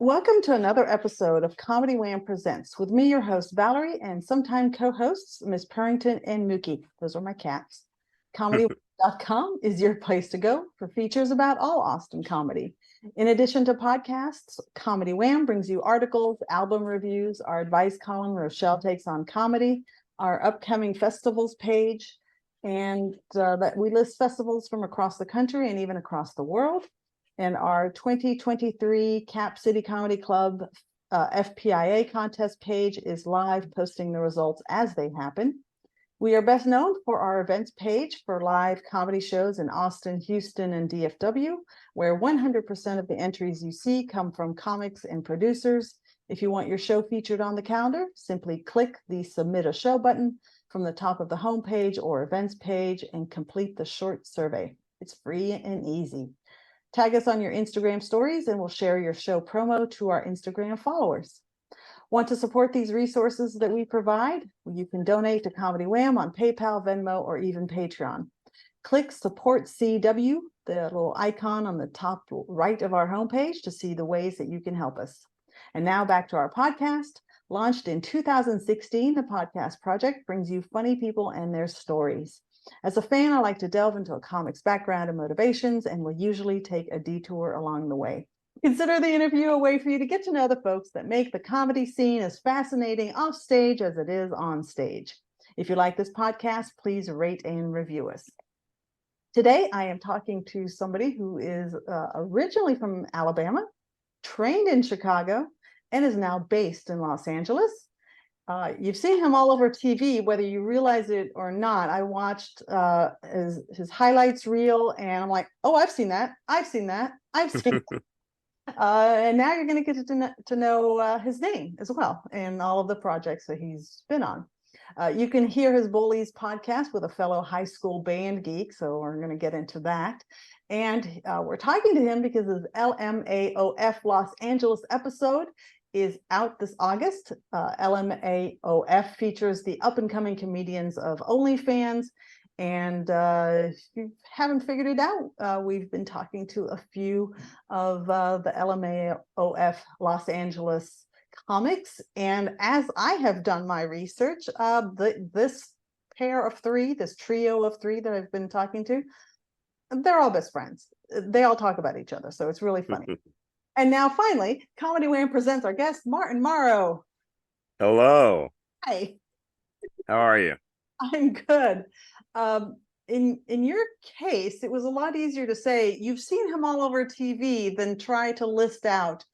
Welcome to another episode of Comedy Wham Presents with me, your host, Valerie, and sometime co-hosts, Ms. Purrington and Mookie. Those are my cats. ComedyWham.com is your place to go for features about all Austin comedy. In addition to podcasts, Comedy Wham brings you articles, album reviews, our advice column, Rochelle Takes on Comedy, our upcoming festivals page, and that we list festivals from across the country and even across the world. And our 2023 Cap City Comedy Club FPIA contest page is live, posting the results as they happen. We are best known for our events page for live comedy shows in Austin, Houston, and DFW, where 100% of the entries you see come from comics and producers. If you want your show featured on the calendar, simply click the Submit a Show button from the top of the homepage or events page and complete the short survey. It's free and easy. Tag us on your Instagram stories and we'll share your show promo to our Instagram followers. Want to support these resources that we provide? You can donate to Comedy Wham on PayPal, Venmo, or even Patreon. Click Support CW, the little icon on the top right of our homepage, to see the ways that you can help us. And now back to our podcast. Launched in 2016, the podcast project brings you funny people and their stories. As a fan, I like to delve into a comic's background and motivations, and will usually take a detour along the way. Consider the interview a way for you to get to know the folks that make the comedy scene as fascinating off stage as it is on stage. If you like this podcast, please rate and review us. Today, I am talking to somebody who is originally from Alabama, trained in Chicago, and is now based in Los Angeles. You've seen him all over TV, whether you realize it or not. I watched his highlights reel, and I'm like, oh, I've seen that. I've seen that. I've seen that. And now you're going to get to know his name as well and all of the projects that he's been on. You can hear his Bullies podcast with a fellow high school band geek, so we're going to get into that. And we're talking to him because his LMAOF Los Angeles episode is out this August. LMAOF features the up-and-coming comedians of OnlyFans. And if you haven't figured it out, we've been talking to a few of the LMAOF Los Angeles comics. And as I have done my research, this pair of three, this trio of three that I've been talking to, they're all best friends. They all talk about each other. So it's really funny. And now finally, Comedy Wham presents our guest, Martin Morrow. Hello. Hi. How are you? I'm good. In your case, it was a lot easier to say you've seen him all over TV than try to list out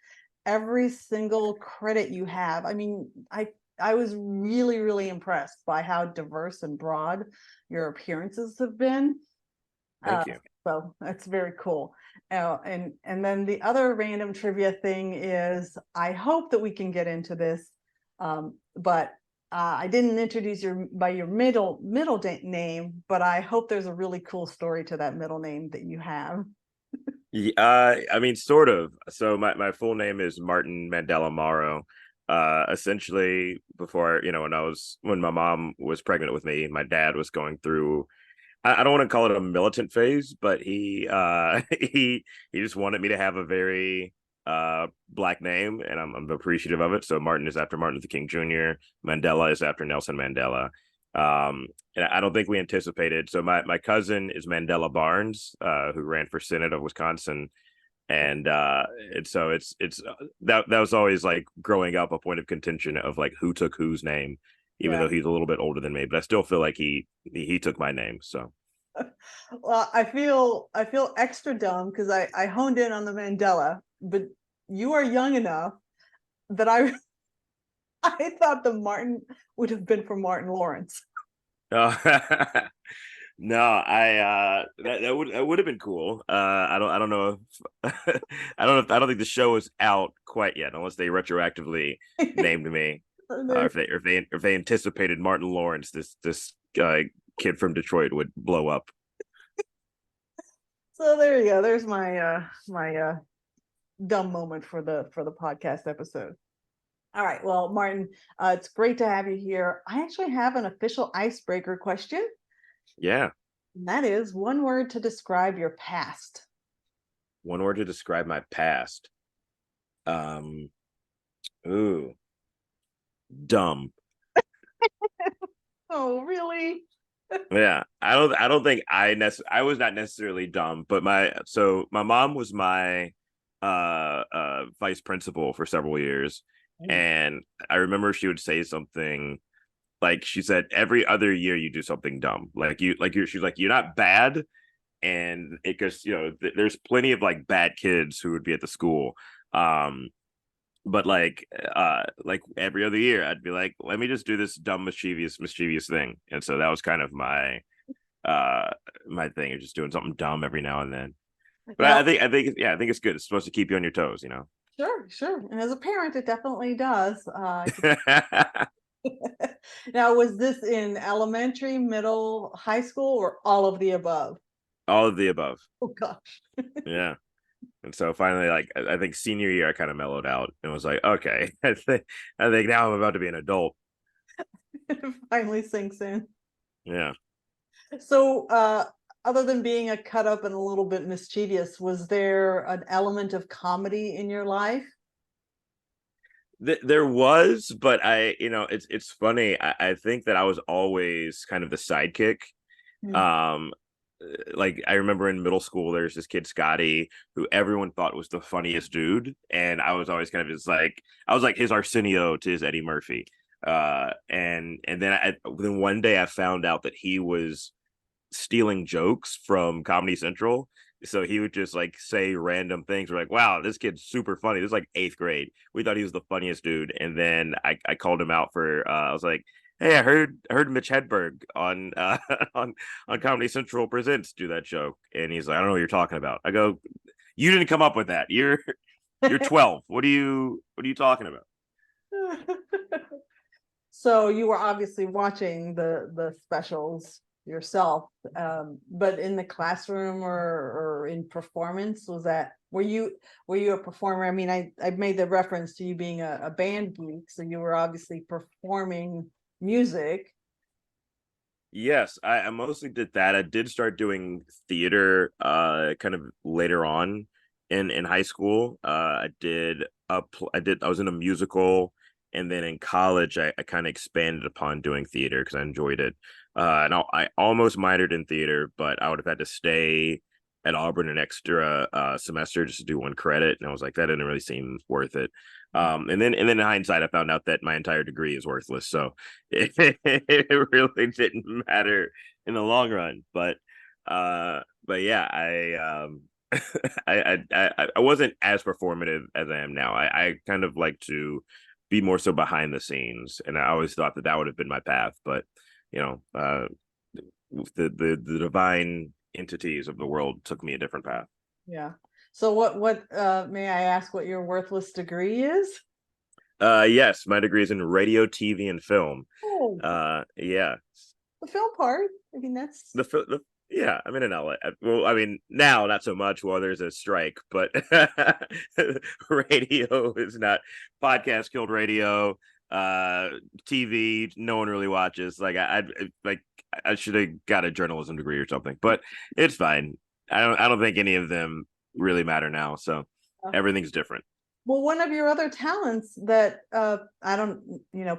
every single credit you have. I mean, I was really, really impressed by how diverse and broad your appearances have been. Thank you. So that's very cool. And then the other random trivia thing is, I hope that we can get into this, but I didn't introduce you by your middle name, but I hope there's a really cool story to that middle name that you have. I mean, sort of. So my full name is Martin Mandela Morrow. Essentially, before, when my mom was pregnant with me, my dad was going through, I don't want to call it a militant phase, but he he just wanted me to have a very black name, and I'm appreciative of it. So Martin is after Martin Luther King Jr. Mandela is after Nelson Mandela. And I don't think we anticipated. So my cousin is Mandela Barnes, who ran for Senate of Wisconsin, and so it's that was always, like, growing up, a point of contention of, like, who took whose name, even though he's a little bit older than me, but I still feel like he took my name. So Well, I feel extra dumb because I honed in on the Mandela, but you are young enough that I thought the Martin would have been for Martin Lawrence. no, that would have been cool. I don't know if I don't think the show is out quite yet, unless they retroactively named me. If they anticipated Martin Lawrence, this kid from Detroit would blow up. So there you go. There's my dumb moment for the podcast episode. All right. Well, Martin, it's great to have you here. I actually have an official icebreaker question. Yeah. And that is one word to describe your past. One word to describe my past. Um, ooh, dumb. Oh, really? Yeah, I don't think I was not necessarily dumb, but my mom was my vice principal for several years, Oh, and I remember she would say something like she said every other year you do something dumb, she's like you're not bad, and it goes there's plenty of like bad kids who would be at the school, um but like every other year I'd be like, let me just do this dumb mischievous thing, and so that was kind of uh my thing of just doing something dumb every now and then. But now, I think it's good. It's supposed to keep you on your toes, you know. sure, sure. And as a parent, it definitely does. Now, was this in elementary, middle, high school, or all of the above? All of the above. Oh gosh. Yeah. And so finally, like I think senior year, I kind of mellowed out and was like, okay, I think now I'm about to be an adult. It finally sinks in. Yeah. So, other than being a cut up and a little bit mischievous, was there an element of comedy in your life? There was, but it's funny. I think that I was always kind of the sidekick. Hmm. Um, like I remember in middle school, there's this kid Scotty who everyone thought was the funniest dude, and I was always kind of just like I was like his Arsenio to his Eddie Murphy. And then one day I found out that he was stealing jokes from Comedy Central. So he would just like say random things. We're like, wow, this kid's super funny. This is like eighth grade. We thought he was the funniest dude. And then I called him out for I was like, hey, I heard Mitch Hedberg on on Comedy Central Presents do that joke. And he's like, I don't know what you're talking about. I go, you didn't come up with that. You're 12. What are you talking about? So you were obviously watching the specials yourself, but in the classroom or in performance, were you a performer? I mean, I made the reference to you being a band geek, so you were obviously performing music. Yes, I mostly did that. I did start doing theater kind of later on in high school. I was in a musical, and then in college I kind of expanded upon doing theater because I enjoyed it. I almost minored in theater, but I would have had to stay at Auburn an extra semester just to do one credit, and I was like, that didn't really seem worth it. And then in hindsight, I found out that my entire degree is worthless. So it really didn't matter in the long run. But yeah, I wasn't as performative as I am now. I kind of like to be more so behind the scenes, and I always thought that that would have been my path. But you know, the divine entities of the world took me a different path. Yeah. So what may I ask what your worthless degree is? Yes, my degree is in radio, TV, and film. Oh, Yeah, the film part. I mean, that's the yeah, I'm in LA. Well, I mean, now not so much while there's a strike, but radio is not. Podcast killed radio. Uh, TV, no one really watches. Like I should have got a journalism degree or something, but it's fine. I don't think any of them really matter now. So everything's different. well, one of your other talents that I don't,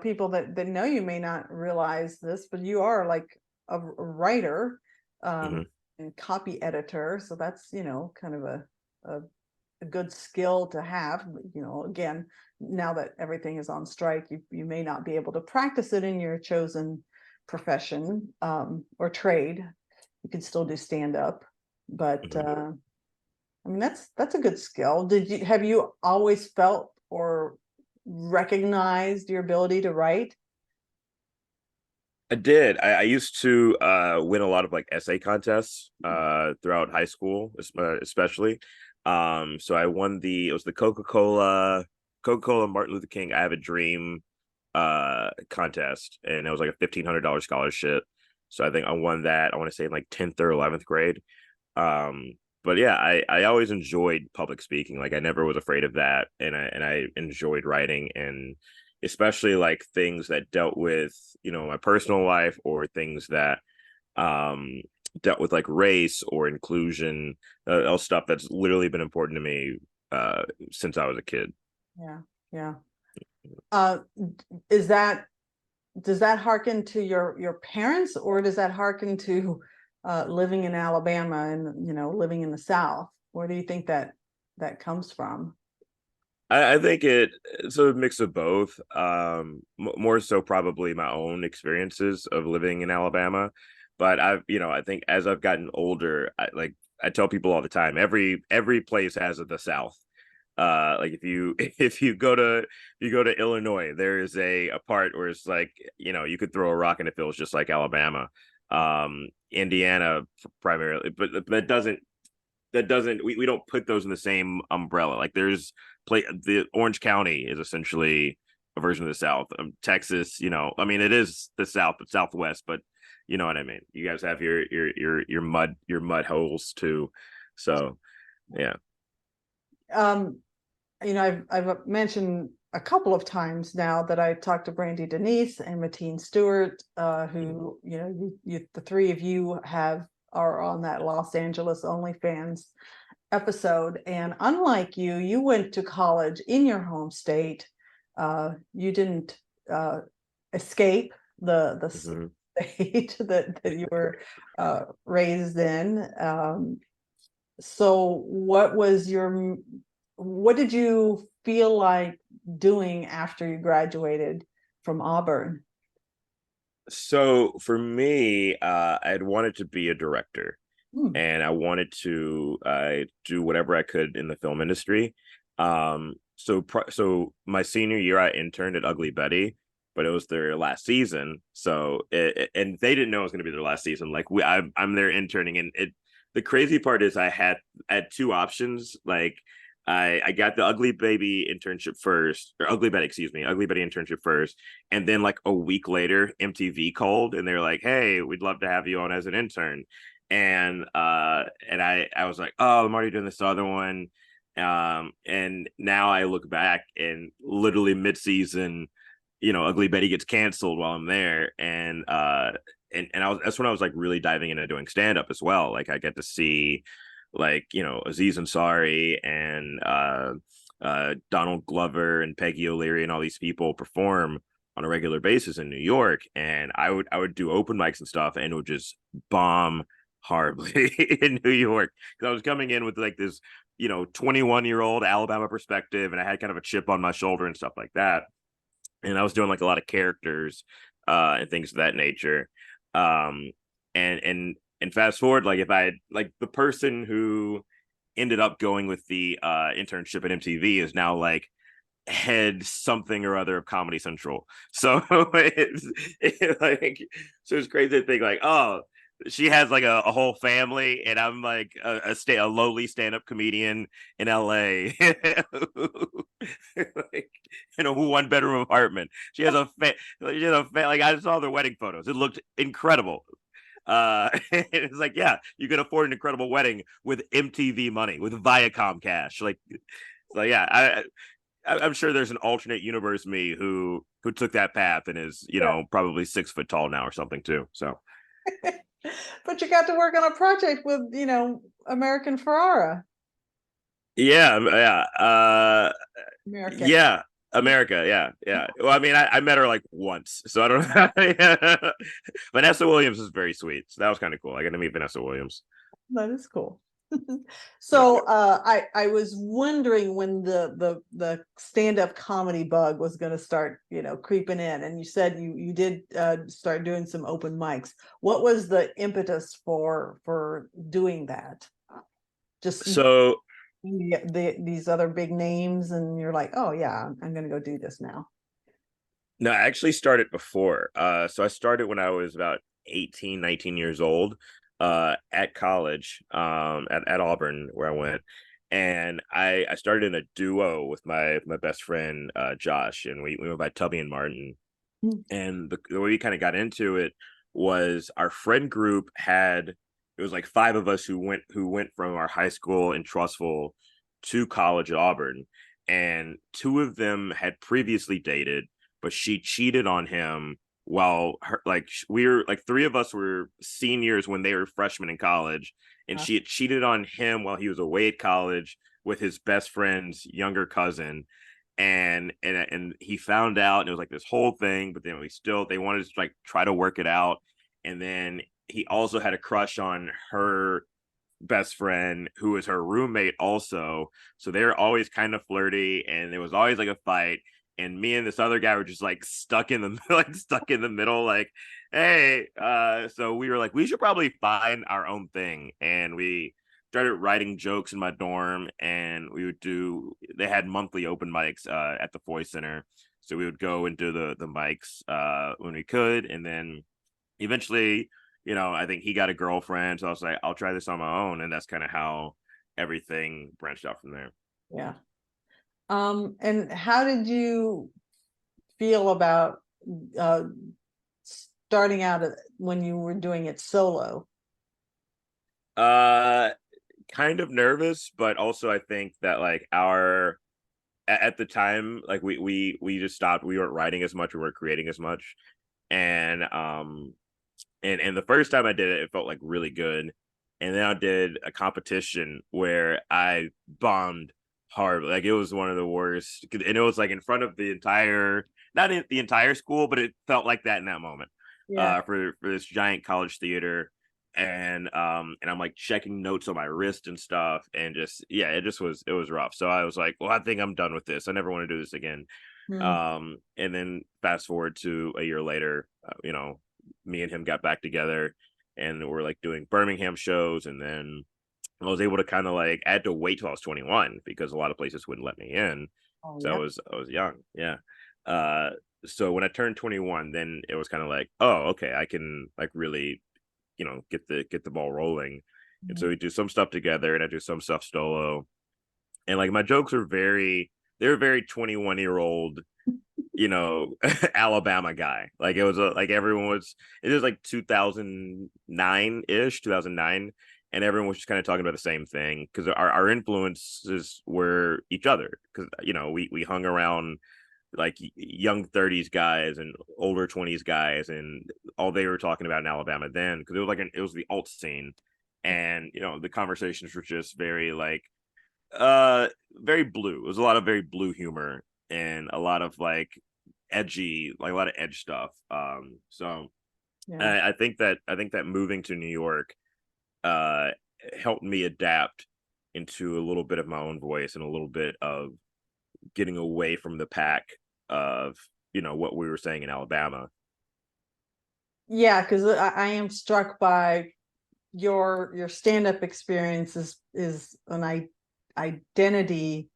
people that know you may not realize this, but you are like a writer, Hmm. and copy editor. So that's, kind of a, a good skill to have. Again, now that everything is on strike, you may not be able to practice it in your chosen profession, or trade. You can still do stand up, but Hmm. I mean, that's a good skill. Have you always felt or recognized your ability to write? I did. I used to win a lot of like essay contests throughout high school, especially. So I won it was the Coca-Cola Martin Luther King I Have a Dream contest, and it was like a $1,500 scholarship. So I think I won that. I want to say in like 10th or 11th grade. Um, but yeah, I always enjoyed public speaking. Like I never was afraid of that, and I enjoyed writing, and especially like things that dealt with my personal life or things that um dealt with like race or inclusion, all stuff that's literally been important to me since I was a kid. Yeah. Yeah. Uh, is that, does that harken to your parents, or does that harken to living in Alabama and, living in the South? Where do you think that comes from? I think it's a mix of both. More so probably my own experiences of living in Alabama, but I think as I've gotten older, I tell people all the time, every place has the South. Like if you go to Illinois, there's a part where it's like, you could throw a rock and it feels just like Alabama. Indiana primarily, but that doesn't we don't put those in the same umbrella. Like the Orange County is essentially a version of the South. Texas, I mean, it is the South, but Southwest, but you know what I mean. You guys have your mud holes too. So yeah. Um, I've mentioned a couple of times now that I talked to Brandy Denise and Mateen Stewart, who, the three of you are on that Los Angeles OnlyFans episode. And unlike you, you went to college in your home state. You didn't escape the Mhm. state that you were raised in. So what did you feel like doing after you graduated from Auburn? So for me, I'd wanted to be a director, Hmm. and I wanted to do whatever I could in the film industry. So my senior year, I interned at Ugly Betty, but it was their last season. And they didn't know it was going to be their last season. Like I'm there interning, and the crazy part is I had two options. Like I got the Ugly Baby internship first, or Ugly Betty, excuse me, Ugly Betty internship first, and then like a week later, MTV called and they're like, "Hey, we'd love to have you on as an intern." And I was like, "Oh, I'm already doing this other one." And now I look back and literally mid-season, Ugly Betty gets canceled while I'm there, and that's when I was like really diving into doing stand up as well. Like I get to see like Aziz Ansari and Donald Glover and Peggy O'Leary and all these people perform on a regular basis in New York, and I would do open mics and stuff, and it would just bomb horribly in New York because I was coming in with like this 21-year-old Alabama perspective, and I had kind of a chip on my shoulder and stuff like that, and I was doing like a lot of characters and things of that nature. Um, and fast forward, like if I had like the person who ended up going with the internship at MTV is now like head something or other of Comedy Central. So it's crazy to think like, oh, she has like a whole family, and I'm like a lowly stand up comedian in LA, like in a 1 bedroom apartment. Like I saw their wedding photos. It looked incredible. It's like, yeah, you can afford an incredible wedding with MTV money, with Viacom cash. So yeah, I'm sure there's an alternate universe me who took that path and is Yeah. probably 6 foot tall now or something too. So But you got to work on a project with, American Ferrara. yeah, yeah, American. yeah. America, yeah. Well, I mean, I met her like once, so I don't know. Yeah. Vanessa Williams is very sweet, so that was kind of cool. I got to meet Vanessa Williams. That is cool. Yeah. So I was wondering when the stand-up comedy bug was going to start, creeping in, and you said you did start doing some open mics. What was the impetus for doing that? Just So these other big names, and you're like, oh yeah, I'm going to go do this now. no, I actually started before. So I started when I was about 18, 19 years old, at college, at Auburn, where I went. And I started in a duo with my best friend, Josh, and we went by Tubby and Martin. Hmm. And the way we kind of got into it was our friend group it was like five of us who went from our high school in Trussville to college at Auburn, and two of them had previously dated, but she cheated on him while we were like three of us were seniors when they were freshmen in college, and Uh, she had cheated on him while he was away at college with his best friend's younger cousin. and he found out, and it was like this whole thing. But then they wanted to like try to work it out, and then he also had a crush on her best friend who was her roommate also, so they were always kind of flirty, and there was always like a fight, and me and this other guy were just like stuck in the like stuck in the middle, like, hey, so we were like, we should probably find our own thing, and we started writing jokes in my dorm, and they had monthly open mics at the Foy Center, so we would go and do the mics when we could, and then eventually, I think he got a girlfriend, so I was like, I'll try this on my own, and that's kind of how everything branched out from there. Yeah. And how did you feel about uh starting out when you were doing it solo? Uh, Kind of nervous, but also I think that like at the time, like we just stopped. We weren't writing as much, we weren't creating as much, and and the first time I did it, it felt like really good. And then I did a competition where I bombed hard. Like it was one of the worst. And it was like in front of the entire, not in the entire school, but it felt like that in that moment. Yeah. For this giant college theater. And I'm like checking notes on my wrist and stuff. And just, yeah, it was rough. So I was like, well, I think I'm done with this. I never want to do this again. Hmm. And then fast forward to a year later, me and him got back together, and we're like doing Birmingham shows. And then I was able to kind of like, I had to wait till I was 21 because a lot of places wouldn't let me in. Oh, So yeah. I was young. Yeah. Uh, so when I turned 21, then it was kind of like, oh, okay, I can like really, get the ball rolling. And so Mhm. we do some stuff together, and I do some stuff solo. And like my jokes are they're very 21-year-old, Alabama guy. Like it was like 2009 ish, 2009. And everyone was just kind of talking about the same thing because our influences were each other. Because, we hung around like young 30s guys and older 20s guys, and all they were talking about in Alabama then, because it was the alt scene. And, the conversations were just very like, very blue. It was a lot of very blue humor, and a lot of like edgy, like a lot of edge stuff. So Yeah. I think that moving to New York uh helped me adapt into a little bit of my own voice and a little bit of getting away from the pack of, what we were saying in Alabama. Yeah, because I am struck by your stand-up experience is an identity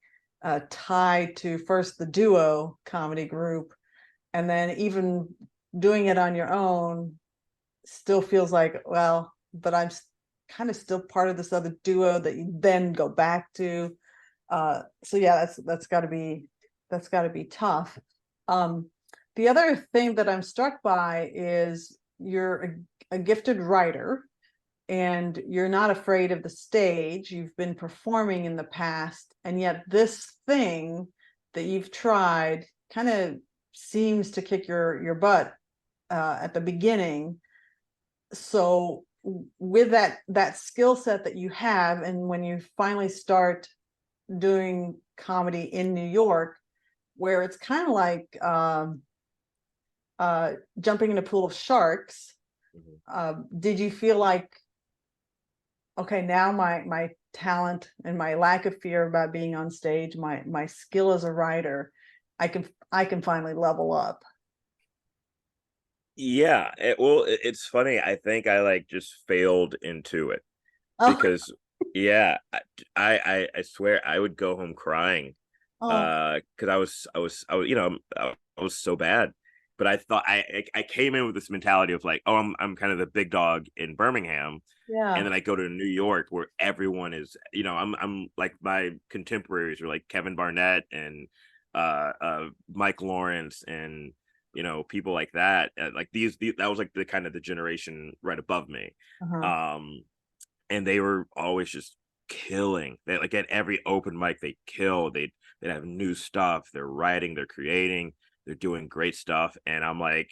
tied to first the duo comedy group, and then even doing it on your own still feels like, well, but I'm kind of still part of this other duo that you then go back to. So yeah, that's got to be tough. Um, the other thing that I'm struck by is you're a gifted writer, and you're not afraid of the stage. You've been performing in the past, and yet this thing that you've tried kind of seems to kick your butt at the beginning. So with that skill set that you have, and when you finally start doing comedy in New York, where it's kind of like jumping in a pool of sharks, did you feel like, okay, now my talent and my lack of fear about being on stage, my skill as a writer, I can finally level up? Yeah, it's funny. I think I like just failed into it Oh, because, yeah, I swear I would go home crying, oh, because I was so bad. But I thought I came in with this mentality of like, oh, I'm kind of the big dog in Birmingham, and yeah. then I go to New York where everyone is, I'm like, my contemporaries are like Kevin Barnett and Mike Lawrence, and people like that. Like that was like the kind of the generation right above me. Uh-huh. Um, and they were always just killing. They like at every open mic they kill. They'd have new stuff. They're writing. They're creating. They're doing great stuff. And I'm like,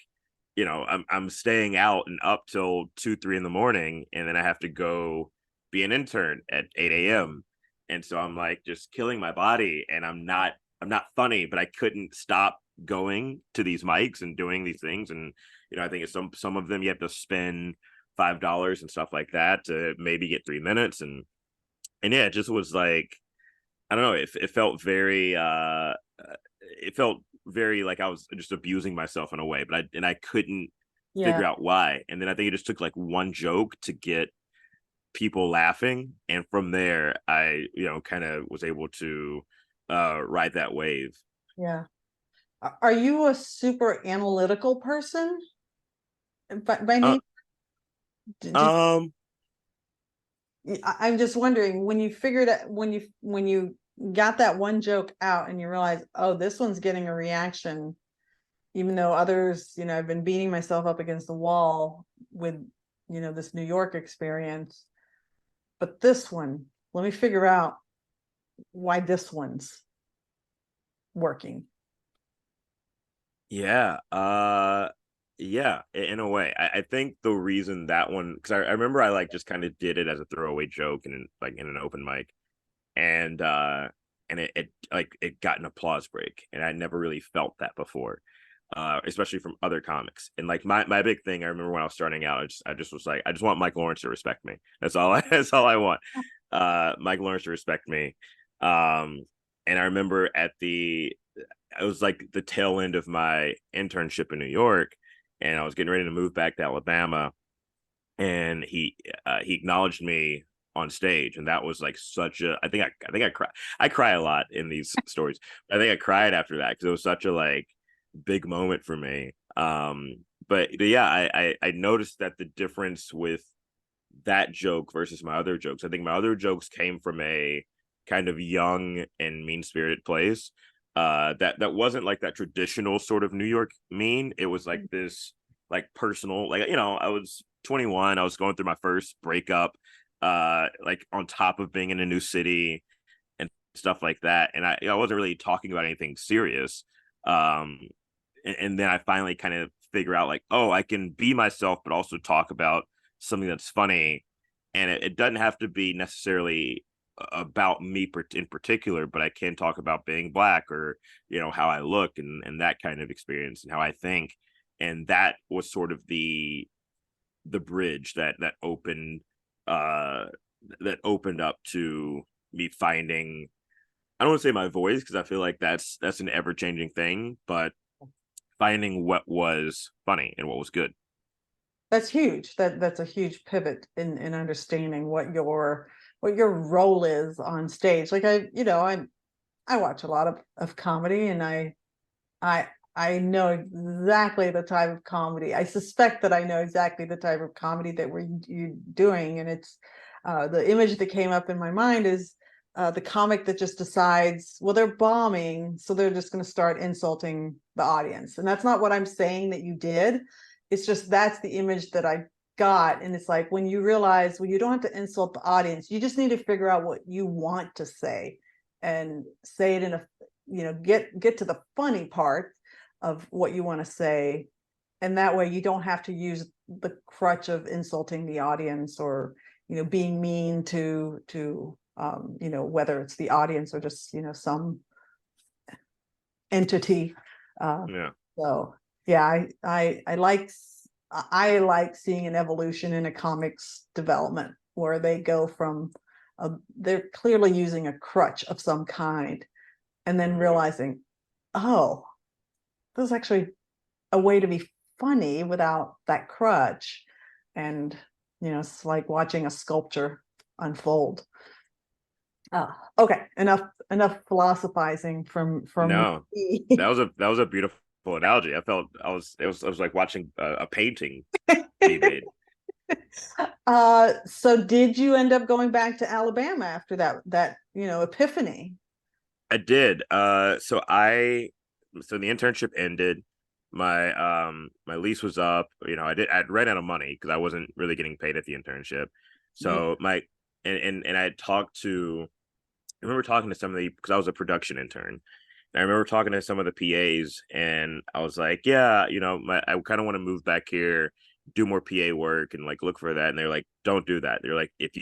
I'm staying out and up till 2, 3 in the morning, and then I have to go be an intern at 8 a.m. And so I'm like just killing my body, and I'm not I'm not funny, but I couldn't stop going to these mics and doing these things. And I think it's some of them you have to spend $5 and stuff like that to maybe get 3 minutes. And yeah, it just was like, I don't know, it felt very it felt very like I was just abusing myself in a way, but I couldn't Yeah. figure out why. And then I think it just took like one joke to get people laughing, and from there I kind of was able to ride that wave. Yeah. Are you a super analytical person by uh, nature? Just, um I'm just wondering, when you figured out, when you got that one joke out and you realize, oh, this one's getting a reaction, even though others, I've been beating myself up against the wall with, this New York experience, but this one, let me figure out why this one's working. yeah, yeah, in a way. I think the reason that one, because I remember I like just kind of did it as a throwaway joke and like in an open mic, and it got an applause break, and I never really felt that before, especially from other comics. And like my big thing, I remember when I was starting out, I just was like, I just want Mike Lawrence to respect me. That's all I want. Mike Lawrence to respect me. And I remember it was like the tail end of my internship in New York, and I was getting ready to move back to Alabama, and he acknowledged me on stage, and that was like such a, I cry a lot in these stories. I think I cried after that because it was such a like big moment for me. But yeah, I noticed that the difference with that joke versus my other jokes, I think my other jokes came from a kind of young and mean spirited place. That wasn't like that traditional sort of New York mean. It was like this like personal, like I was 21, I was going through my first breakup, like on top of being in a new city and stuff like that, and I wasn't really talking about anything serious. um and then I finally kind of figure out like, oh, I can be myself but also talk about something that's funny, and it doesn't have to be necessarily about me in particular, but I can talk about being black, or how I look, and that kind of experience and how I think. And that was sort of the bridge that opened uh up to me finding, I don't want to say my voice, because I feel like that's an ever-changing thing, but finding what was funny and what was good. That's huge. That's a huge pivot in understanding what your role is on stage. Like I watch a lot of comedy, and I I know exactly the type of comedy. I suspect that I know exactly the type of comedy that you're doing, and it's the image that came up in my mind is the comic that just decides, well, they're bombing, so they're just going to start insulting the audience. And that's not what I'm saying that you did. It's just that's the image that I got. And it's like, when you realize, well, you don't have to insult the audience, you just need to figure out what you want to say and say it in a, get to the funny part of what you want to say, and that way you don't have to use the crutch of insulting the audience, or being mean to whether it's the audience or just some entity. Yeah. So yeah, I like seeing an evolution in a comics development, where they go from they're clearly using a crutch of some kind, and then realizing, oh, there's actually a way to be funny without that crutch. And it's like watching a sculpture unfold. Okay, enough philosophizing from No, me. that was a beautiful analogy. I was like watching a painting be made. So did you end up going back to Alabama after that epiphany? I did. So the internship ended. My lease was up. I'd ran out of money because I wasn't really getting paid at the internship. Yeah. So my and I had talked to I remember talking to some of the, because I was a production intern. And I remember talking to some of the PAs, and I was like, yeah, I kind of want to move back here, do more PA work, and like look for that. And they're like, don't do that. They're like, it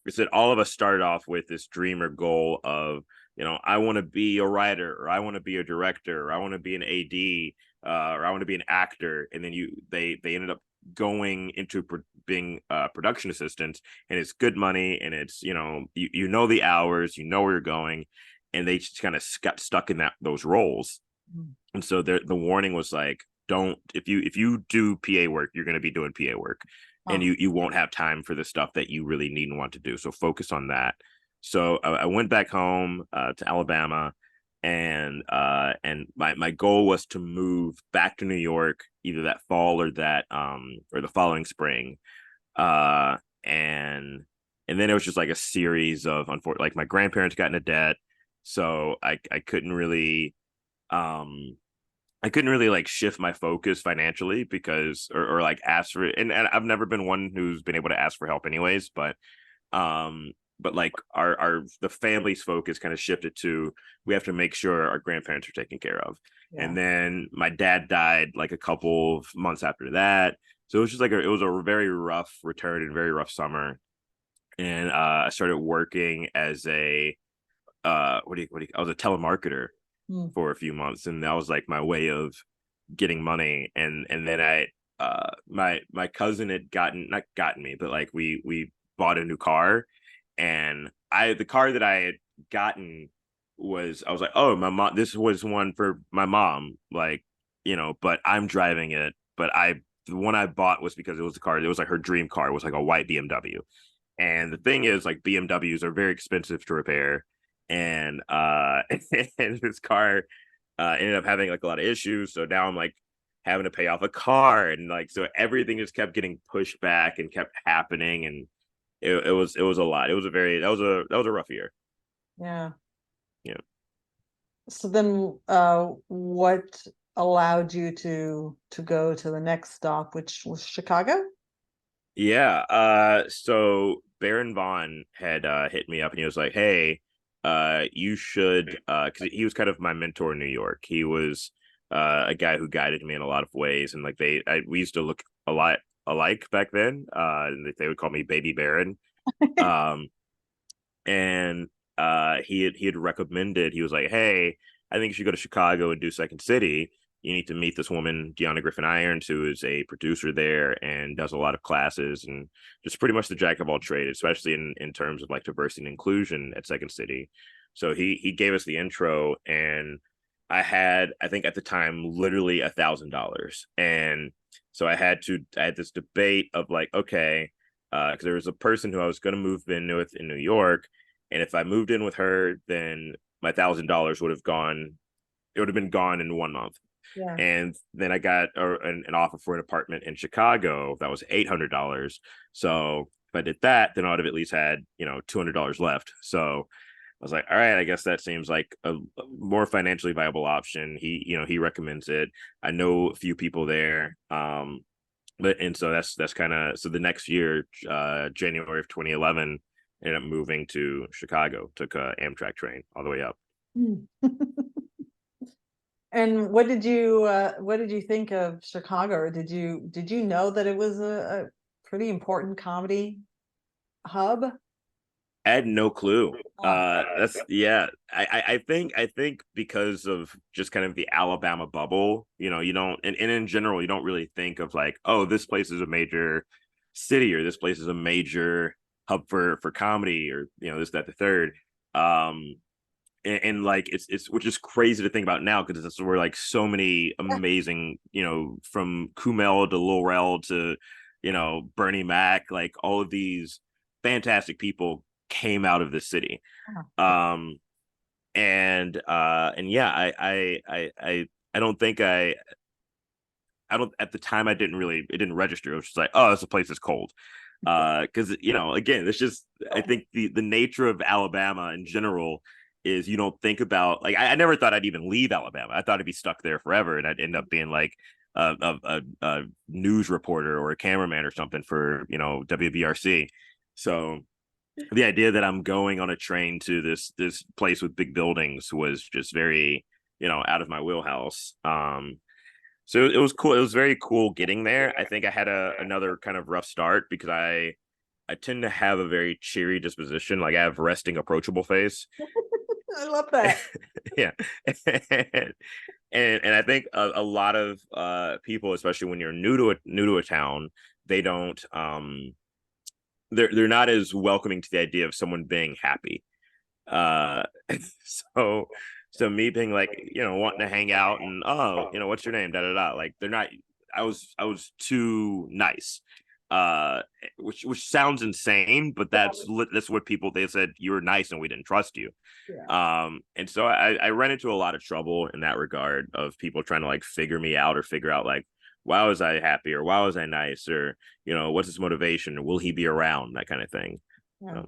said all of us started off with this dream or goal of, I want to be a writer, or I want to be a director, or I want to be an AD, or I want to be an actor. And then they ended up going into being production assistants, and it's good money, and it's, you know the hours, you know where you're going, and they just kind of got stuck in those roles. And so the warning was like, don't, if you do PA work, you're going to be doing PA work, and you won't have time for the stuff that you really need and want to do. So focus on that. So I went back home to Alabama, and my goal was to move back to New York either that fall or or the following spring. And then it was just like a series of like my grandparents got into debt, so I couldn't really like shift my focus financially because or like ask for it. And I've never been one who's been able to ask for help anyways, but like the family's focus kind of shifted to, we have to make sure our grandparents are taken care of. Yeah. And then my dad died like a couple of months after that. So it was just like it was a very rough return and very rough summer. And I started working as I was a telemarketer for a few months, and that was like my way of getting money. And then my cousin had not gotten me, but like we bought a new car, and the car that I had gotten I was like, oh, my mom, this was one for my mom, like, but I'm driving it. But the one I bought was because it was like her dream car. It was like a white BMW. And the thing is, like, BMWs are very expensive to repair. And and this car ended up having like a lot of issues. So now I'm like having to pay off a car, and like, so everything just kept getting pushed back and kept happening. And it was a lot. That was a rough year. Yeah. Yeah. So then what allowed you to go to the next stop, which was Chicago? Yeah. So Baron Vaughn had hit me up, and he was like, hey, you should, because he was kind of my mentor in New York. He was a guy who guided me in a lot of ways, and like we used to look a lot alike back then. And they would call me Baby Baron. And he had recommended, he was like, hey, I think you should go to Chicago and do Second City. You need to meet this woman, Deanna Griffin Irons, who is a producer there and does a lot of classes, and just pretty much the jack of all trades, especially in terms of like diversity and inclusion at Second City. So he gave us the intro, and I think at the time, literally $1,000. And so I had this debate of like, okay, because there was a person who I was going to move in with in New York. And if I moved in with her, then my $1,000 would have gone. It would have been gone in 1 month. Yeah. And then I got an offer for an apartment in Chicago that was $800. So if I did that, then I would have at least had, $200 left. So I was like, all right, I guess that seems like a more financially viable option. He recommends it. I know a few people there. And so that's kind of, so the next year, January of 2011, ended up moving to Chicago, took a Amtrak train all the way up. And what did you think of Chicago? Or did you know that it was a pretty important comedy hub? I had no clue. I think because of just kind of the Alabama bubble, you don't, and in general, you don't really think of like, oh, this place is a major city, or this place is a major hub for comedy, or this, that, the third. And like it's which is crazy to think about now, because that's where like so many amazing, from Kumail to Lil Rel to Bernie Mac, like all of these fantastic people came out of the city. And yeah, I don't think I don't, at the time, it didn't register. It was just like, oh, this place is cold. Because again, it's just, I think the nature of Alabama in general is, you don't think about, like, I never thought I'd even leave Alabama. I thought I'd be stuck there forever, and I'd end up being like a news reporter or a cameraman or something for WBRC. So the idea that I'm going on a train to this place with big buildings was just very out of my wheelhouse. So it was cool. It was very cool getting there. I think I had another kind of rough start because I tend to have a very cheery disposition. Like, I have resting approachable face. I love that. Yeah. And I think a lot of people, especially when you're new to a town, they don't they're not as welcoming to the idea of someone being happy. Uh so so me being like, wanting to hang out and, oh, what's your name? Da da da. Like they're not I was too nice. Uh which sounds insane, but that's what people, they said you were nice and we didn't trust you. Yeah. And so I ran into a lot of trouble in that regard of people trying to like figure me out or figure out like, why was I happy, or why was I nice, or what's his motivation, or will he be around, that kind of thing. Yeah.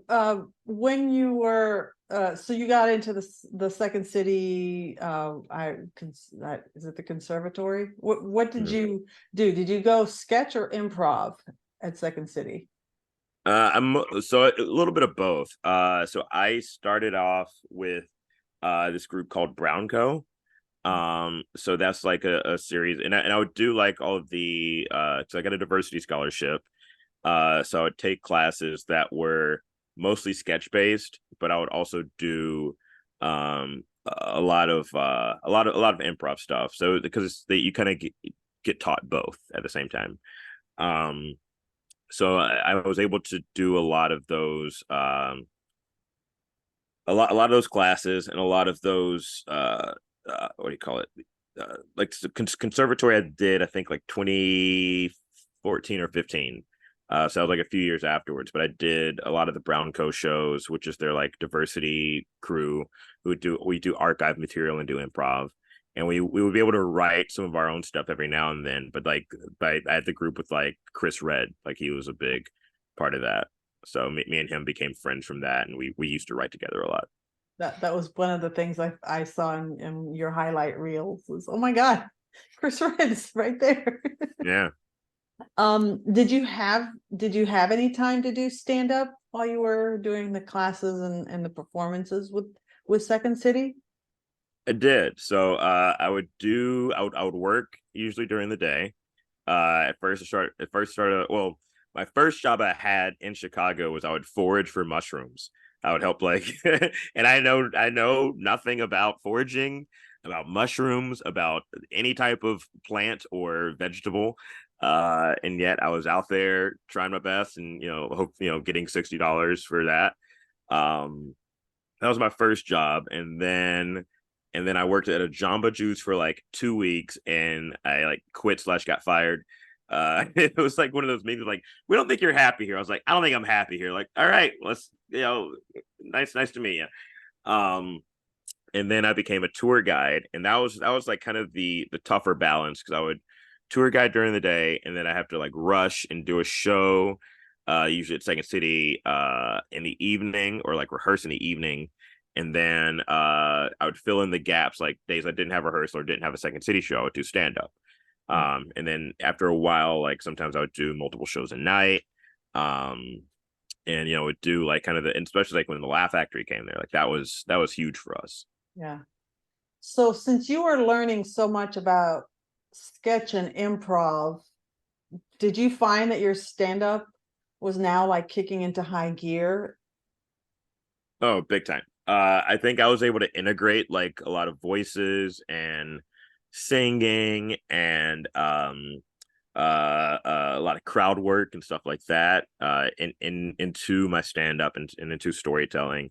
So, When you were so you got into the Second City, is it the conservatory? What did mhm. you do? Did you go sketch or improv at Second City? I'm so a little bit of both. So I started off with this group called Brown Co. So that's like a series, and I would do like all of the so I got a diversity scholarship. So I would take classes that were mostly sketch based, but I would also do a lot of improv stuff. So because you kind of get taught both at the same time. Um, so I was able to do a lot of those a lot of those classes, and a lot of those what do you call it, like the conservatory I did, I think like 2014 or 15. So that was like a few years afterwards, but I did a lot of the Brown Co shows, which is their like diversity crew we do archive material and do improv. And we would be able to write some of our own stuff every now and then, but like I had the group with like Chris Red, like he was a big part of that. So me and him became friends from that, and we used to write together a lot. That was one of the things I saw in your highlight reels was, oh my God, Chris Red's right there. Yeah. Did you have any time to do stand up while you were doing the classes and the performances with Second City? I did. So I would work usually during the day. At first started well, my first job I had in Chicago was I would forage for mushrooms. I would help like and I know nothing about foraging, about mushrooms, about any type of plant or vegetable. And yet I was out there trying my best, and hope getting $60 for that. That was my first job, and then I worked at a Jamba Juice for like 2 weeks, and I like quit slash got fired. It was like one of those meetings like, we don't think you're happy here. I was like, I don't think I'm happy here. Like, all right, let's, nice to meet you. And then I became a tour guide, and that was like kind of the tougher balance, because I would tour guide during the day, and then I have to like rush and do a show, usually at Second City, in the evening, or like rehearse in the evening. And then I would fill in the gaps, like days I didn't have rehearsal or didn't have a Second City show, I would do stand up. And then after a while, like sometimes I would do multiple shows a night. Um, and would do like kind of and especially like when the Laugh Factory came there, like that was huge for us. Yeah. So since you were learning so much about sketch and improv, did you find that your stand up was now like kicking into high gear? Oh, big time. I think I was able to integrate like a lot of voices and singing, and a lot of crowd work and stuff like that, into my stand up, and into storytelling.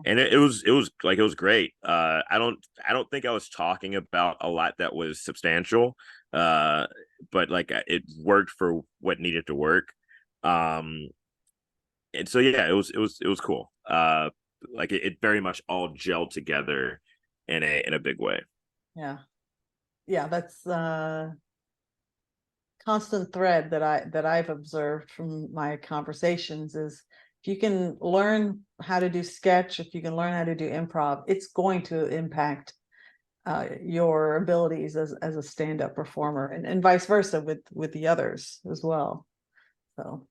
And it was great. I don't think I was talking about a lot that was substantial, but like it worked for what needed to work. Um, and so yeah, it was cool. Like it very much all gelled together in a big way. Yeah. Yeah, that's constant thread that I've observed from my conversations is, if you can learn how to do sketch, if you can learn how to do improv, it's going to impact your abilities as a stand-up performer, and vice versa with the others as well. So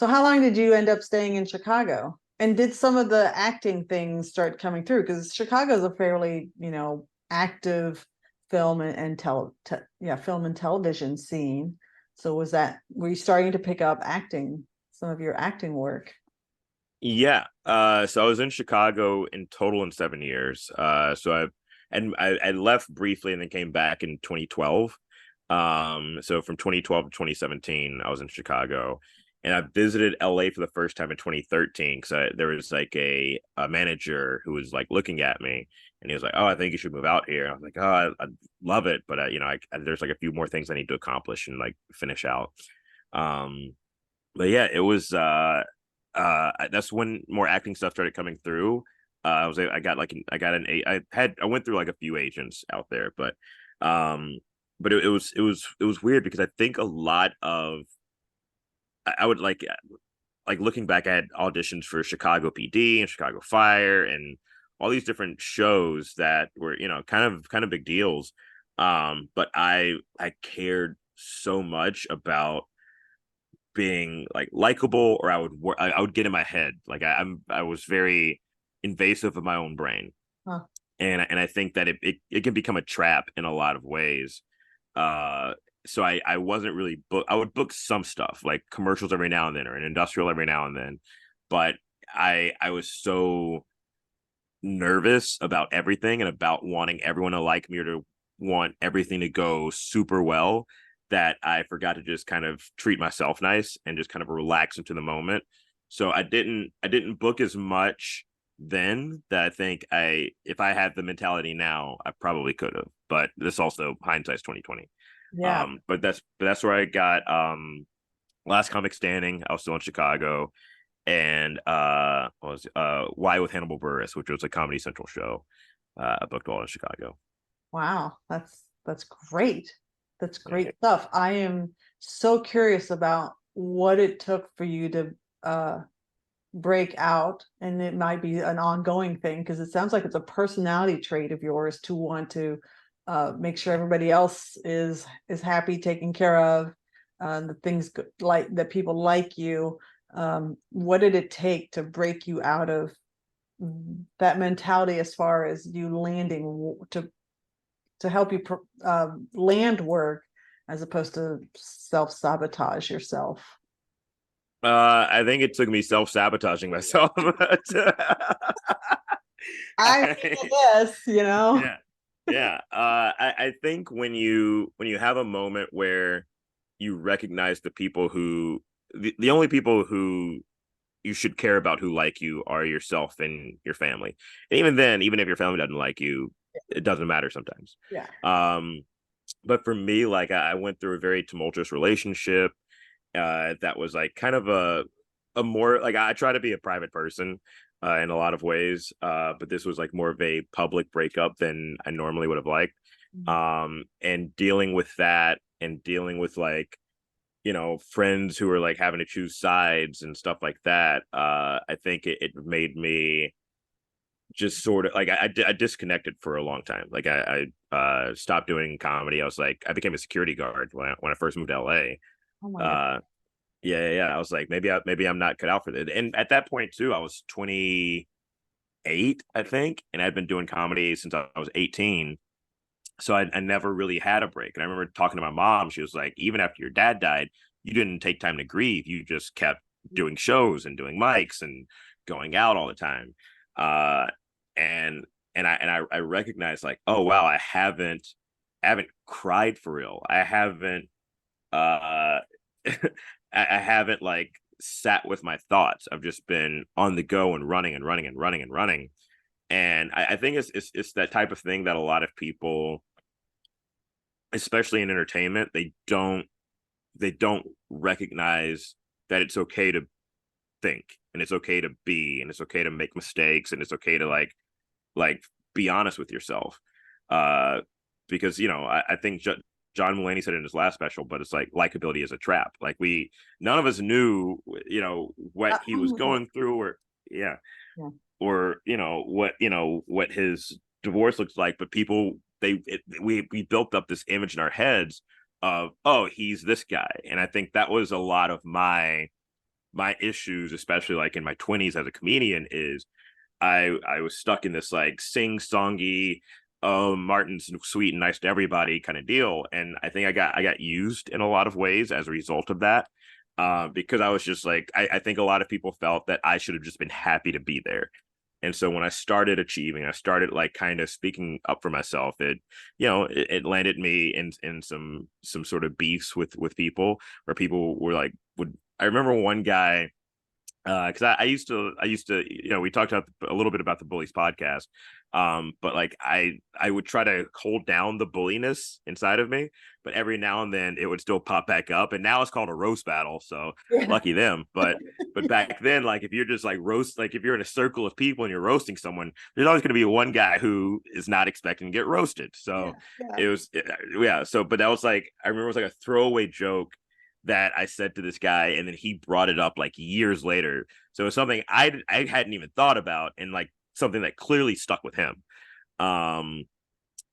how long did you end up staying in Chicago? And did some of the acting things start coming through? Because Chicago is a fairly, active film film and television scene. So were you starting to pick up some of your acting work? Yeah. So I was in Chicago in total in 7 years. I left briefly and then came back in 2012. So from 2012 to 2017, I was in Chicago, and I visited LA for the first time in 2013 because there was like a manager who was like looking at me, and he was like, "Oh, I think you should move out here." And I was like, "Oh, I love it, but there's like a few more things I need to accomplish and like finish out." Um, but yeah, it was that's when more acting stuff started coming through. I got like I got an I went through like a few agents out there, um it was weird because I think a lot of I would like looking back, I had auditions for Chicago PD and Chicago Fire and all these different shows that were, kind of big deals. But I cared so much about being like likable, or I would get in my head. Like I was very invasive of my own brain, Huh. and I think that it can become a trap in a lot of ways. Uh, so I wasn't really book. I would book some stuff like commercials every now and then, or an industrial every now and then, but I was so nervous about everything and about wanting everyone to like me or to want everything to go super well that I forgot to just kind of treat myself nice and just kind of relax into the moment. So I didn't book as much then that I think if I had the mentality now, I probably could have. But this also hindsight's 2020. Yeah. But that's where I got Last Comic Standing. I was still in Chicago, and was Why with Hannibal Buress, which was a Comedy Central show. I booked all in Chicago. Wow. That's great. That's Yeah. great stuff. I am so curious about what it took for you to uh break out, and it might be an ongoing thing because it sounds like it's a personality trait of yours to want to make sure everybody else is happy, taken care of, the things like that, people like you. What did it take to break you out of that mentality as far as you landing to help you land work as opposed to self-sabotage yourself? I think it took me self-sabotaging myself. I I, guess, yeah, yeah. I think when you have a moment where you recognize the only people who you should care about who like you are yourself and your family. And even then, even if your family doesn't like you, it doesn't matter sometimes. yeah. Um, but for me, like I went through a very tumultuous relationship. That was like kind of a more like I try to be a private person in a lot of ways, but this was like more of a public breakup than I normally would have liked. And dealing with that and dealing with like friends who are like having to choose sides and stuff like that. I think it made me just sort of like I disconnected for a long time. Like I stopped doing comedy. I was like I became a security guard when I first moved to LA. Oh my God. Uh, yeah. I was like maybe I'm not cut out for this. And at that point too, I was 28, I think, and I'd been doing comedy since I was 18. So I never really had a break. And I remember talking to my mom. She was like, even after your dad died, you didn't take time to grieve. You just kept doing shows and doing mics and going out all the time. Uh, and I recognized like, oh wow, I haven't cried for real. I haven't uh I haven't like sat with my thoughts. I've just been on the go and running and running and running and running. And I think it's that type of thing that a lot of people, especially in entertainment, they don't recognize that it's okay to think and it's okay to be and it's okay to make mistakes and it's okay to like be honest with yourself. Uh because I think John Mulaney said it in his last special, but it's like likability is a trap. Like none of us knew what he was going through, or yeah, Yeah. or what his divorce looks like, but we built up this image in our heads of, oh, he's this guy. And I think that was a lot of my issues, especially like in my 20s as a comedian, is I was stuck in this like sing-songy, oh, Martin's sweet and nice to everybody kind of deal. And I think I got used in a lot of ways as a result of that. because I was just like, I think a lot of people felt that I should have just been happy to be there. And so when I started achieving, I started like kind of speaking up for myself. It landed me in some sort of beefs with people where people were like, would I remember one guy, because I used to we talked about a little bit about the bullies podcast, but like I would try to hold down the bulliness inside of me, but every now and then it would still pop back up, and now it's called a roast battle, so Yeah. lucky them. But back then, like if you're just like roast, like if you're in a circle of people and you're roasting someone, there's always going to be one guy who is not expecting to get roasted. Yeah. So Yeah. it was yeah. So but that was like, I remember it was like a throwaway joke that I said to this guy, and then he brought it up like years later. So it's something I hadn't even thought about, and like something that clearly stuck with him. Um,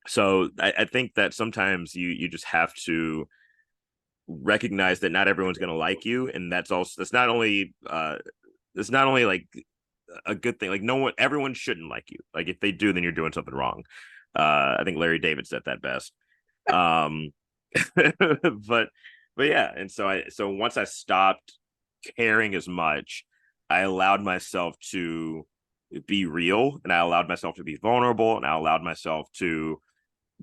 so I think that sometimes you just have to recognize that not everyone's going to like you, and that's not only like a good thing. Like no one, everyone shouldn't like you. Like if they do, then you're doing something wrong. I think Larry David said that best. Um, but yeah, and so once I stopped caring as much, I allowed myself to be real, and I allowed myself to be vulnerable, and I allowed myself to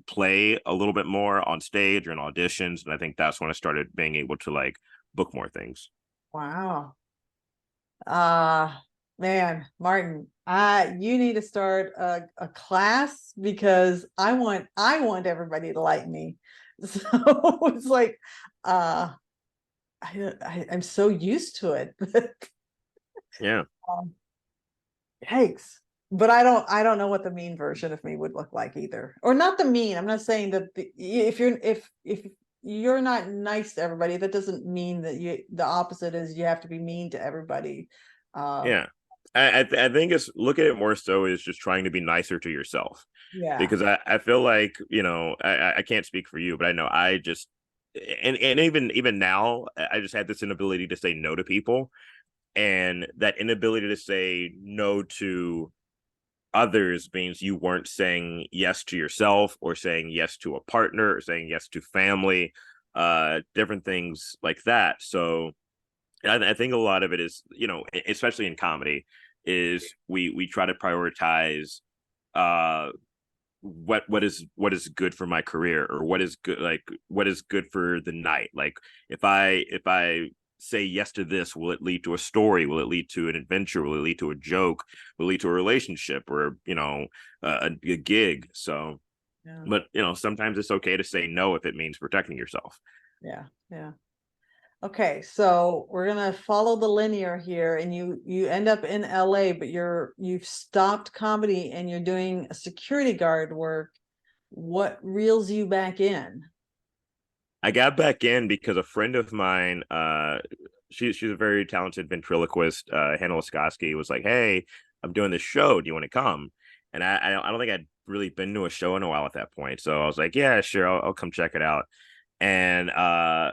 play a little bit more on stage or in auditions. And I think that's when I started being able to like book more things. Wow. Man, Martin, you need to start a class because I want everybody to like me. So it's like I'm so used to it. Yeah. um, Yikes. But I don't know what the mean version of me would look like either. Or not the mean. I'm not saying that if you're not nice to everybody, that doesn't mean that the opposite is you have to be mean to everybody. Uh Yeah. I think it's, look at it more so as just trying to be nicer to yourself, yeah. because I feel like, I can't speak for you, but I know I just, and even now I just had this inability to say no to people, and that inability to say no to others means you weren't saying yes to yourself, or saying yes to a partner, or saying yes to family, different things like that. So I think a lot of it is, especially in comedy, is we try to prioritize uh what is good for my career, or what is good, like what is good for the night. Like if I say yes to this, will it lead to a story, will it lead to an adventure, will it lead to a joke, will it lead to a relationship, or a gig. So Yeah. but sometimes it's okay to say no if it means protecting yourself. Yeah. Yeah. Okay, so we're gonna follow the linear here, and you end up in LA, but you've stopped comedy and you're doing security guard work. What reels you back in? I got back in because a friend of mine, she's a very talented ventriloquist, Hannah Laskoski, was like, "Hey, I'm doing this show. Do you want to come?" And I don't think I'd really been to a show in a while at that point, so I was like, "Yeah, sure, I'll come check it out." And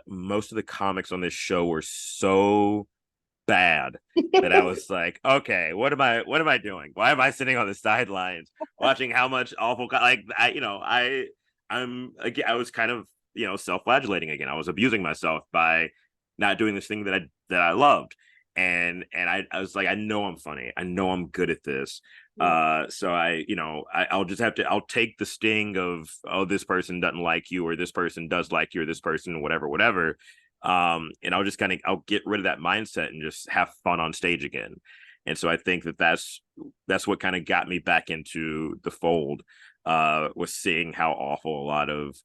most of the comics on this show were so bad that I was like, okay, what am I doing? Why am I sitting on the sidelines watching how much awful, like I was kind of, self-flagellating again. I was abusing myself by not doing this thing that I loved. And I was like, I know I'm funny. I know I'm good at this. Yeah. So I'll just have to, I'll take the sting of, oh, this person doesn't like you, or this person does like you, or this person, whatever. And I'll just kind of, I'll get rid of that mindset and just have fun on stage again. And so I think that's what kind of got me back into the fold, was seeing how awful a lot of,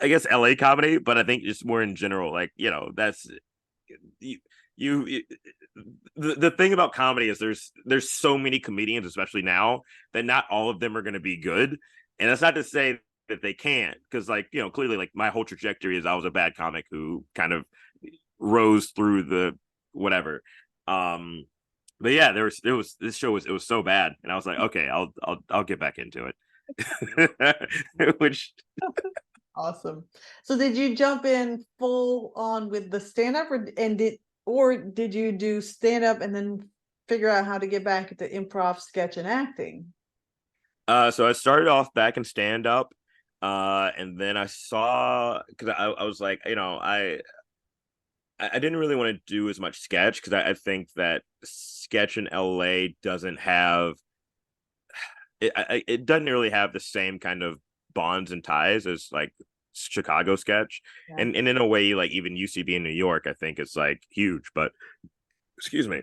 I guess, LA comedy, but I think just more in general, like, that's you, you the thing about comedy is there's so many comedians, especially now, that not all of them are going to be good. And that's not to say that they can't, because like, clearly, like my whole trajectory is I was a bad comic who kind of rose through the whatever. um but yeah, there was this show was, it was so bad, and I was like, okay, I'll get back into it. Which Awesome. So did you jump in full on with the stand up, or did you do stand up and then figure out how to get back into improv, sketch, and acting? so I started off back in stand up, and then I saw, because I was like, I didn't really want to do as much sketch because I think that sketch in LA doesn't have it doesn't really have the same kind of bonds and ties as like Chicago sketch, Yeah. and in a way, like even UCB in New York, I think is like huge. But excuse me.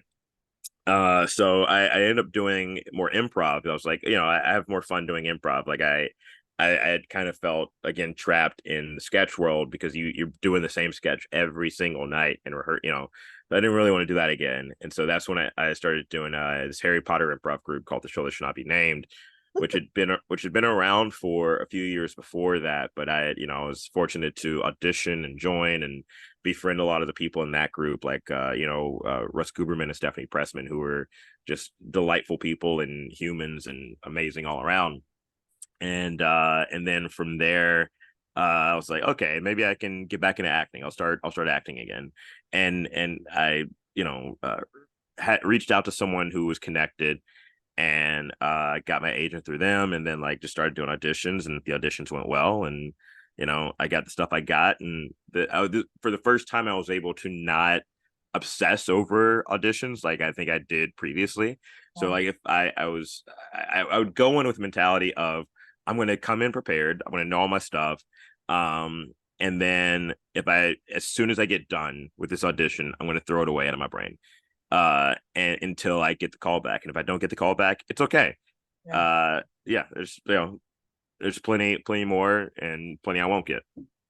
So I ended up doing more improv. I was like, I have more fun doing improv. Like I had kind of felt again trapped in the sketch world because you're doing the same sketch every single night and rehearse, I didn't really want to do that again. And so that's when I started doing this Harry Potter improv group called The Show That Should Not Be Named, which had been around for a few years before that. But I was fortunate to audition and join and befriend a lot of the people in that group, like Russ Guberman and Stephanie Pressman, who were just delightful people and humans and amazing all around. And then from there, I was like, okay, maybe I can get back into acting. I'll start acting again. And I, had reached out to someone who was connected and got my agent through them, and then like just started doing auditions, and the auditions went well, and I got the stuff I got, and for the first time I was able to not obsess over auditions like I think I did previously. So Yeah. like if I would go in with the mentality of I'm going to come in prepared, I'm going to know all my stuff, and then as soon as I get done with this audition, I'm going to throw it away out of my brain, and until I get the call back. And if I don't get the call back, it's okay. Yeah. Yeah, there's plenty more and plenty I won't get.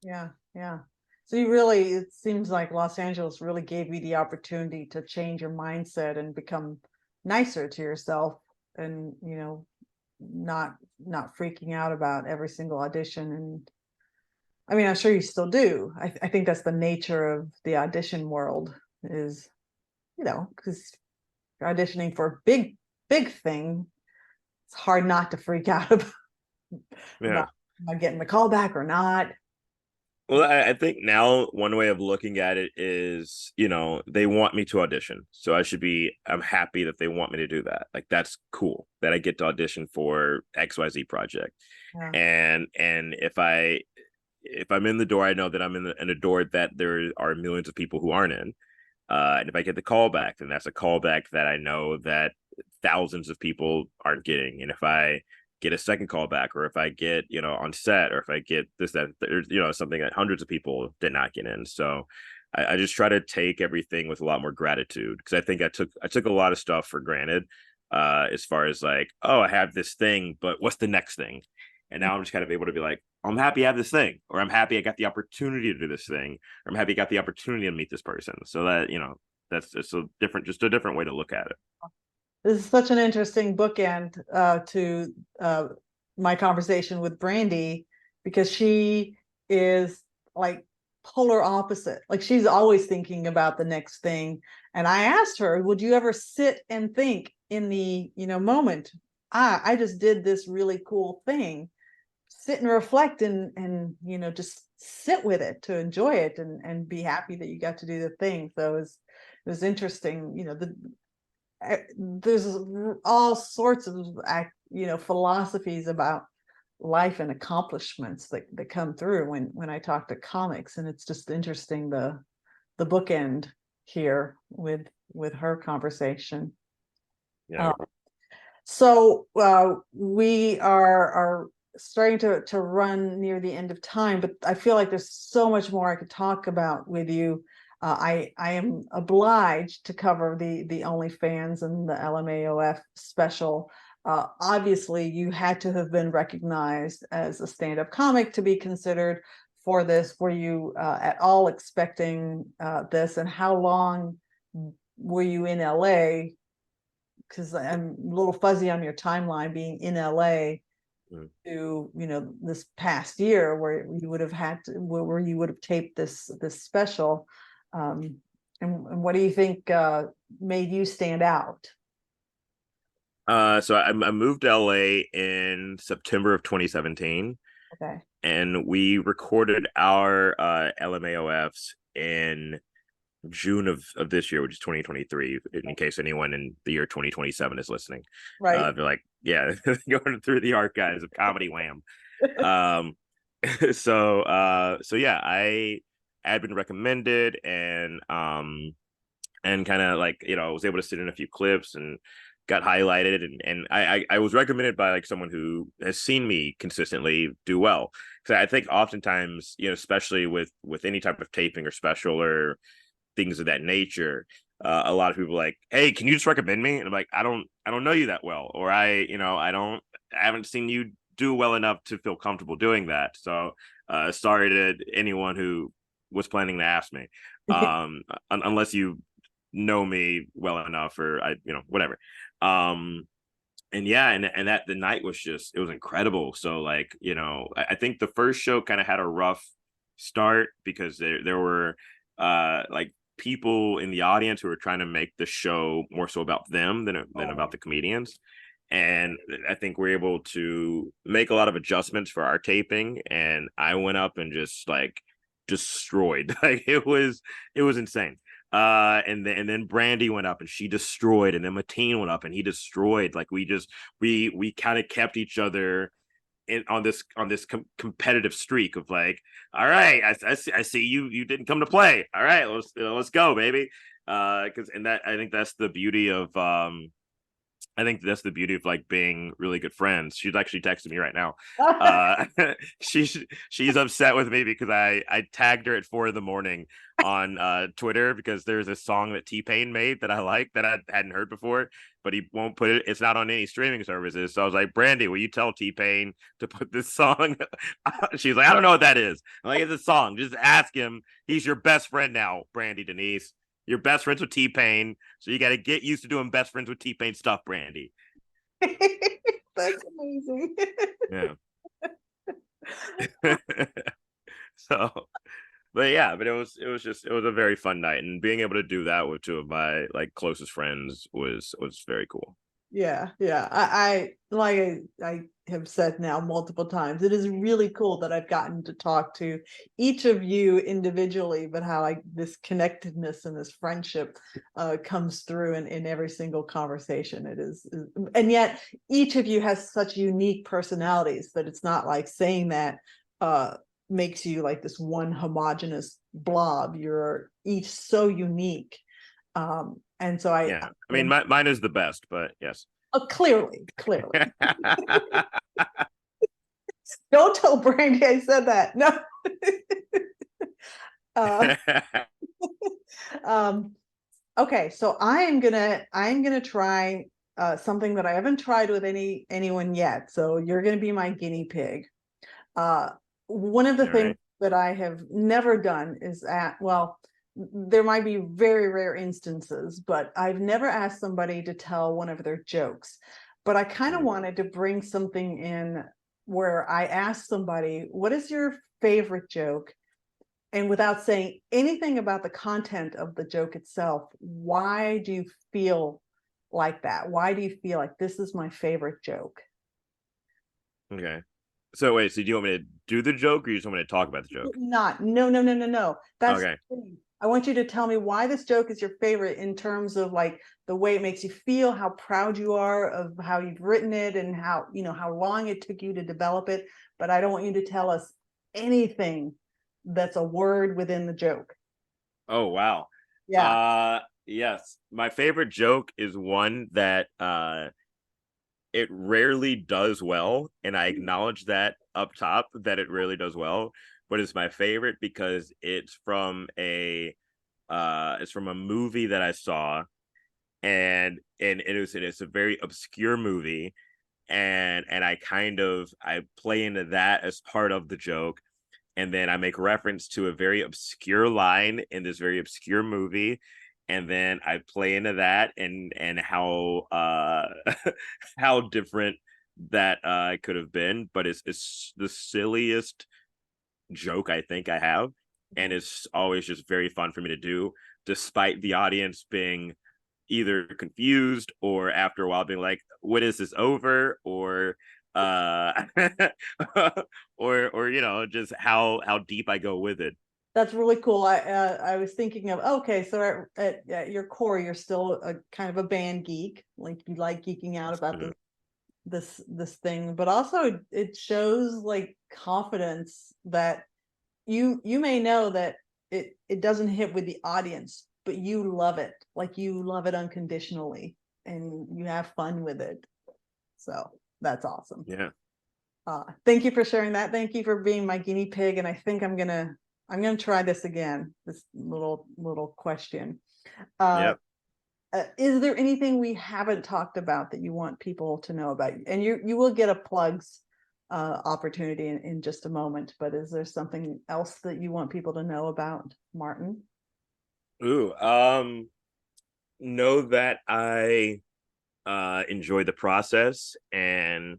Yeah. Yeah. So you really, it seems like Los Angeles really gave you the opportunity to change your mindset and become nicer to yourself, and not freaking out about every single audition. And I mean, I'm sure you still do. I think that's the nature of the audition world is, because you're auditioning for a big thing, it's hard not to freak out Yeah. about am I getting the call back or not. Well, I think now one way of looking at it is, they want me to audition. So I'm happy that they want me to do that. Like, that's cool that I get to audition for XYZ project. Yeah. And if I'm in the door, I know that I'm in a door that there are millions of people who aren't in. And if I get the callback, then that's a callback that I know that thousands of people aren't getting. And if I get a second callback, or if I get, on set, or if I get this, that, there's, something that hundreds of people did not get in. So I just try to take everything with a lot more gratitude, because I think I took a lot of stuff for granted, as far as like, oh, I have this thing, but what's the next thing? And now I'm just kind of able to be like, I'm happy I have this thing, or I'm happy I got the opportunity to do this thing, or I'm happy I got the opportunity to meet this person. So that, that's just just a different way to look at it. This is such an interesting bookend to my conversation with Brandy, because she is like polar opposite. Like, she's always thinking about the next thing. And I asked her, would you ever sit and think in the moment, I just did this really cool thing, sit and reflect, and just sit with it to enjoy it, and be happy that you got to do the thing. So it was interesting. There's all sorts of philosophies about life and accomplishments that come through when I talk to comics, and it's just interesting the bookend here with her conversation. Yeah. So we are starting to run near the end of time, but I feel like there's so much more I could talk about with you. I am obliged to cover the OnlyFans and the LMAOF special. Obviously, you had to have been recognized as a stand-up comic to be considered for this. Were you at all expecting this, and how long were you in LA? Because I'm a little fuzzy on your timeline, being in LA to this past year where you would have where you would have taped this special. And what do you think made you stand out? So I moved to LA in September of 2017, Okay. and we recorded our LMAOFs in June of this year, which is 2023, in case anyone in the year 2027 is listening. Right. They're like, yeah, going through the archives of Comedy Wham. Um, so yeah, had been recommended, and kind of like, was able to sit in a few clips and got highlighted, and I was recommended by like someone who has seen me consistently do well. So I think oftentimes, especially with any type of taping or special or things of that nature, a lot of people are like, hey, can you just recommend me? And I'm like, I don't know you that well, or I haven't seen you do well enough to feel comfortable doing that. So sorry to anyone who was planning to ask me, unless you know me well enough, or whatever. And yeah, and that the night was just, it was incredible. So like, I think the first show kind of had a rough start because there were like people in the audience who were trying to make the show more so about them than about the comedians. And I think we're able to make a lot of adjustments for our taping, and I went up and just like destroyed. Like it was insane. And then Brandy went up and she destroyed, and then Mateen went up and he destroyed. Like we kind of kept each other on this competitive streak of like, all right, I see you didn't come to play. All right, let's go, baby. Because I think that's the beauty of like being really good friends. She's actually texting me right now. She's upset with me because I tagged her at 4 a.m. on Twitter because there's a song that T-Pain made that I like that I hadn't heard before, but he won't put it. It's not on any streaming services. So I was like, Brandy, will you tell T-Pain to put this song? She's like, I don't know what that is. I'm like, it's a song. Just ask him. He's your best friend now, Brandy Denise. You're best friends with T-Pain, so you got to get used to doing best friends with T-Pain stuff, Brandy. That's amazing. Yeah. So, but it was a very fun night, and being able to do that with two of my like closest friends was very cool. Yeah. I like I have said now multiple times, it is really cool that I've gotten to talk to each of you individually, but how like this connectedness and this friendship comes through in every single conversation. It is, and yet each of you has such unique personalities that it's not like saying that makes you like this one homogenous blob. You're each so unique. And so I mean, mine is the best, but yes. Clearly. Don't tell Brandy I said that. No. Okay, so I'm gonna try something that I haven't tried with anyone yet. So you're gonna be my guinea pig. One of the things that I have never done is there might be very rare instances, but I've never asked somebody to tell one of their jokes. But I kind of wanted to bring something in where I asked somebody, what is your favorite joke? And without saying anything about the content of the joke itself, why do you feel like that? Why do you feel like this is my favorite joke? Okay. So wait, so do you want me to do the joke, or you just want me to talk about the joke? No. That's okay. I want you to tell me why this joke is your favorite in terms of like the way it makes you feel, how proud you are of how you've written it, and how long it took you to develop it. But I don't want you to tell us anything that's a word within the joke. Oh, wow. Yeah. Yes. My favorite joke is one that it rarely does well, and I acknowledge that up top that it rarely does well, but it's my favorite because it's from a movie that I saw, and it's a very obscure movie, and I play into that as part of the joke, and then I make reference to a very obscure line in this very obscure movie, and then I play into that and how how different that could have been, but it's the silliest joke I think I have, and it's always just very fun for me to do, despite the audience being either confused or after a while being like, "When is this over?" or or just how deep I go with it. That's really cool. I was thinking of, okay, so at your core, you're still a kind of a band geek, like you like geeking out about this thing, but also it shows like confidence that you may know that it doesn't hit with the audience, but you love it. Like you love it unconditionally and you have fun with it. So that's awesome. Yeah. Thank you for sharing that. Thank you for being my guinea pig. And I think I'm gonna try this again. This little question. Yep. Is there anything we haven't talked about that you want people to know about? And you will get a plugs opportunity in just a moment, but is there something else that you want people to know about Martin? Ooh, know that I enjoy the process, and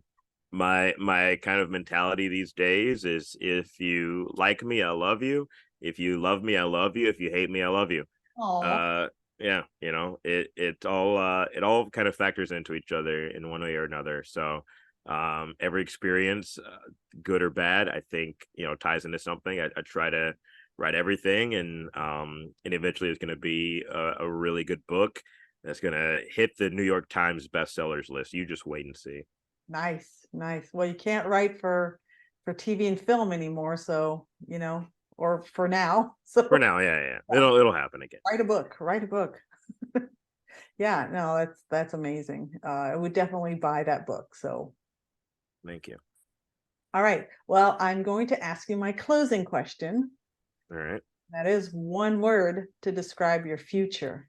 my kind of mentality these days is, if you like me, I love you. If you love me, I love you. If you hate me, I love you. Oh, Yeah, it all kind of factors into each other in one way or another. So every experience, good or bad, I think ties into something. I try to write everything, and eventually it's going to be a really good book that's going to hit the New York Times bestsellers list. You just wait and see. nice. Well, you can't write for TV and film anymore, so or for now. So For now, yeah. It'll happen again. write a book. Yeah, no, that's amazing. I would definitely buy that book. So, Thank you. all right. Well, I'm going to ask you my closing question. All right. That is one word to describe your future.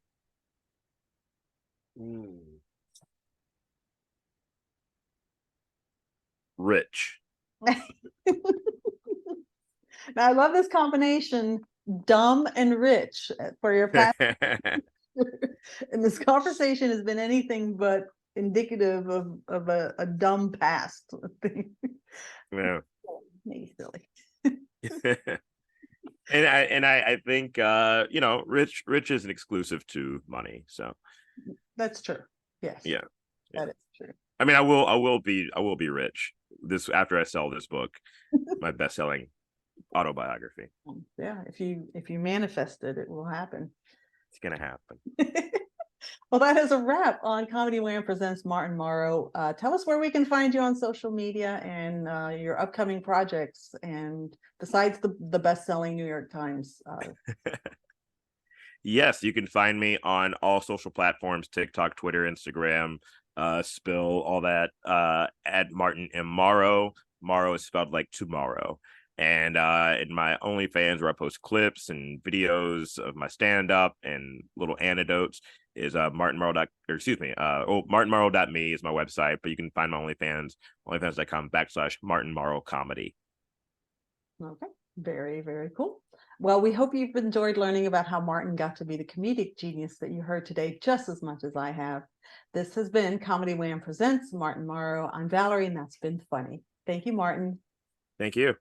Rich. Now, I love this combination, dumb and rich, for your past. And this conversation has been anything but indicative of a dumb past. Yeah. Maybe silly. I think rich isn't exclusive to money. So That's true. Yes. yeah. That is true. I mean, I will be rich this after I sell this book, my best-selling autobiography. Yeah, if you manifest it, it will happen. It's gonna happen. Well, that is a wrap on Comedy Wham presents Martin Morrow. Tell us where we can find you on social media and your upcoming projects, and besides the best-selling New York Times. Yes, you can find me on all social platforms: TikTok, Twitter, Instagram, Spill, all that. At Martin M. Morrow. Morrow is spelled like tomorrow. And in my OnlyFans, where I post clips and videos of my stand-up and little anecdotes, is martinmorrow.me is my website, but you can find my OnlyFans, onlyfans.com/Martin Morrow Comedy. Okay, very, very cool. Well, we hope you've enjoyed learning about how Martin got to be the comedic genius that you heard today, just as much as I have. This has been Comedy Wham presents Martin Morrow. I'm Valerie, and that's been funny. Thank you, Martin. Thank you.